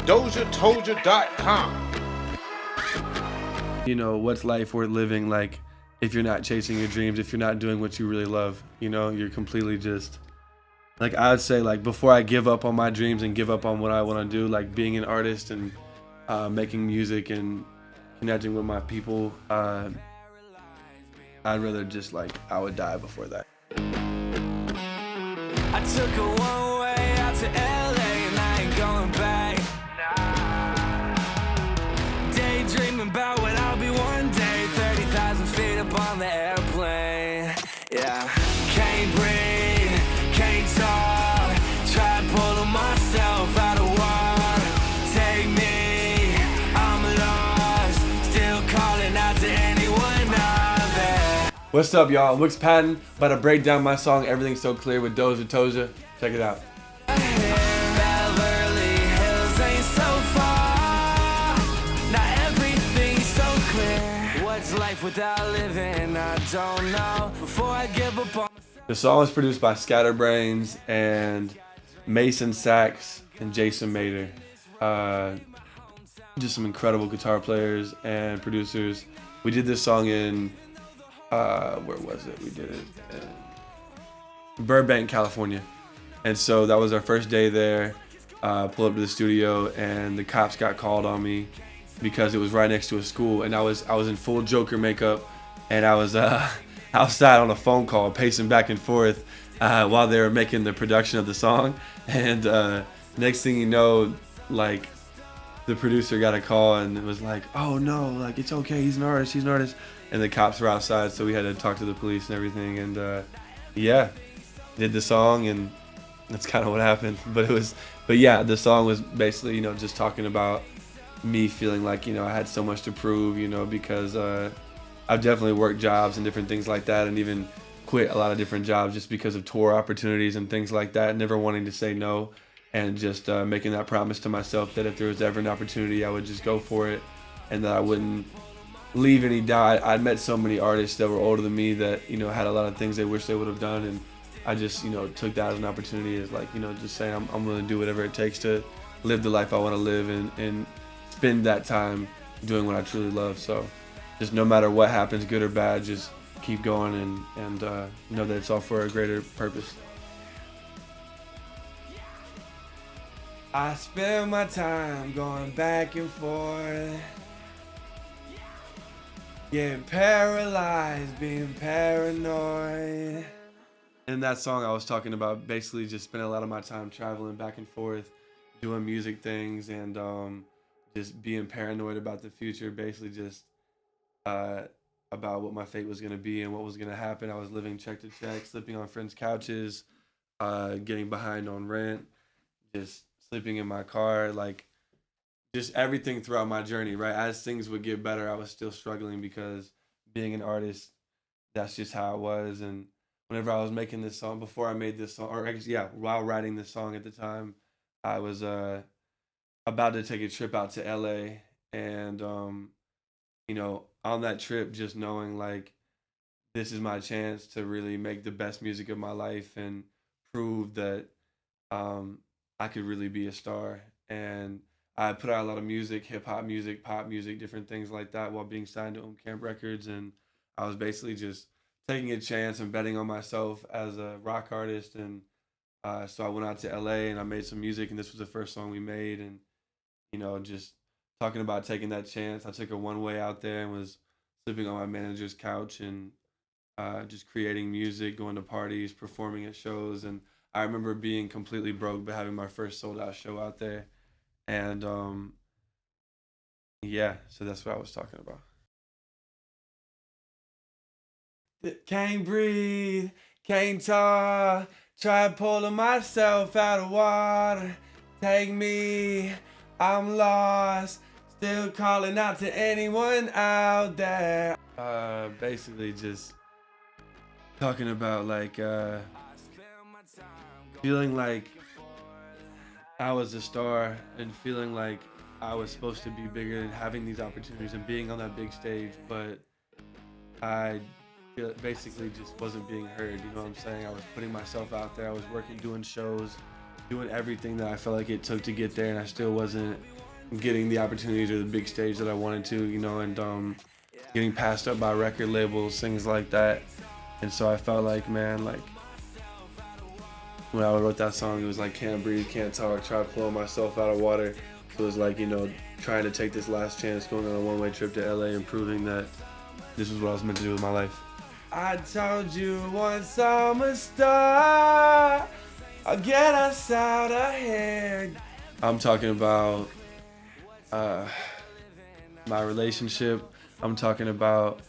DOZHATOLDYA.COM. You know, what's life worth living like if you're not chasing your dreams, if you're not doing what you really love? You know, you're completely just like, I would say, like, before I give up on my dreams and give up on what I want to do, like being an artist and making music and connecting with my people, I'd rather just, like, I would die before that. I took a one way out to LA and I ain't going back. Daydreaming about what I'll be one day, 30,000 feet up on the airplane. Yeah, can't breathe, can't talk, try pulling myself out of water. Take me, I'm lost, still calling out to anyone out there. What's up, y'all? Wix Patton, about to break down my song Everything's So Clear with DOZHATOLDYA. Check it out. Beverly Hills ain't so far, not everything's so clear. What's life without living? I don't know. Before I give up on The song was produced by Scatterbrains and Mason Sachs and Jason Mader. Just some incredible guitar players and producers. We did this song in, where was it? We did it in Burbank, California. And so that was our first day there. Pulled up to the studio and the cops got called on me because it was right next to a school, and I was in full Joker makeup, and I was outside on a phone call pacing back and forth while they were making the production of the song. And next thing you know, like, the producer got a call and it was like, oh no, like, it's okay, he's an artist. And the cops were outside, so we had to talk to the police and everything. And yeah, did the song, and that's kind of what happened. But yeah, the song was basically, you know, just talking about me feeling like, you know, I had so much to prove, you know, because I've definitely worked jobs and different things like that, and even quit a lot of different jobs just because of tour opportunities and things like that, never wanting to say no, and just making that promise to myself that if there was ever an opportunity, I would just go for it, and that I wouldn't leave any doubt. I'd met so many artists that were older than me that, you know, had a lot of things they wish they would have done, and I just, you know, took that as an opportunity, as like, you know, just saying I'm willing to do whatever it takes to live the life I want to live and spend that time doing what I truly love. So just no matter what happens, good or bad, just keep going and know that it's all for a greater purpose. I spend my time going back and forth, getting paralyzed, being paranoid. In that song, I was talking about basically just spending a lot of my time traveling back and forth, doing music things, and just being paranoid about the future, basically just about what my fate was going to be and what was going to happen. I was living check to check, sleeping on friends' couches, getting behind on rent, just sleeping in my car, like just everything throughout my journey, right? As things would get better, I was still struggling because being an artist, that's just how it was. And whenever I was making this song, before I made this song, or actually, yeah, while writing this song at the time, I was about to take a trip out to LA, and you know, on that trip, just knowing like this is my chance to really make the best music of my life and prove that I could really be a star. And I put out a lot of music, hip hop music, pop music, different things like that, while being signed to Camp Records. And I was basically just taking a chance and betting on myself as a rock artist. And so I went out to LA and I made some music, and this was the first song we made. And, you know, just talking about taking that chance, I took a one-way out there and was sleeping on my manager's couch and just creating music, going to parties, performing at shows. And I remember being completely broke, but having my first sold-out show out there. And yeah, so that's what I was talking about. Can't breathe, can't talk, try pulling myself out of water. Take me, I'm lost, still calling out to anyone out there. Basically just talking about like feeling like I was a star and feeling like I was supposed to be bigger and having these opportunities and being on that big stage, but I basically just wasn't being heard. You know what I'm saying? I was putting myself out there. I was working, doing shows, doing everything that I felt like it took to get there, and I still wasn't getting the opportunities or the big stage that I wanted to, you know, and getting passed up by record labels, things like that. And so I felt like, man, like when I wrote that song, it was like can't breathe, can't talk, try pulling myself out of water. So it was like, you know, trying to take this last chance, going on a one-way trip to LA and proving that this is what I was meant to do with my life. I told you once I'm a star, I'll get us out of here. I'm talking about my relationship. I'm talking about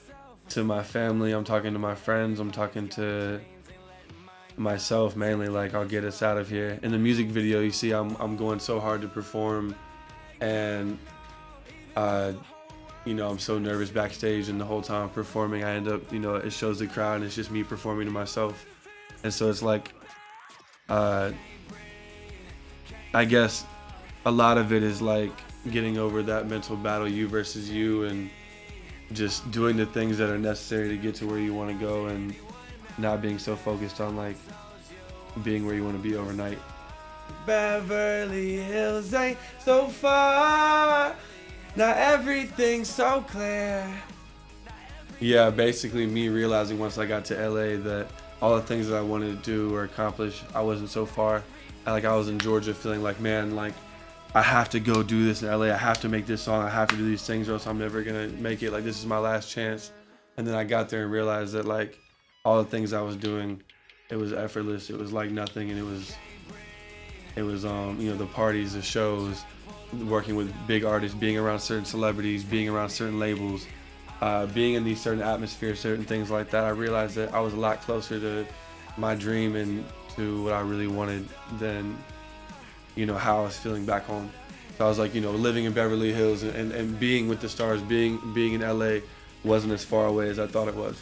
to my family. I'm talking to my friends. I'm talking to myself mainly. Like, I'll get us out of here. In the music video, you see I'm going so hard to perform, and you know, I'm so nervous backstage, and the whole time I'm performing, I end up, you know, it shows the crowd and it's just me performing to myself. And so it's like, I guess a lot of it is like getting over that mental battle, you versus you, and just doing the things that are necessary to get to where you want to go, and not being so focused on like being where you want to be overnight. Beverly Hills ain't so far, now everything's so clear. Yeah, basically me realizing once I got to LA that all the things that I wanted to do or accomplish, I wasn't so far. I was in Georgia feeling like, man, like I have to go do this in LA. I have to make this song. I have to do these things or else I'm never gonna make it. Like, this is my last chance. And then I got there and realized that like all the things I was doing, it was effortless. It was like nothing, and it was you know, the parties, the shows, working with big artists, being around certain celebrities, being around certain labels, being in these certain atmospheres, certain things like that. I realized that I was a lot closer to my dream and to what I really wanted than, you know, how I was feeling back home. So I was like, you know, living in Beverly Hills and being with the stars, being in LA wasn't as far away as I thought it was.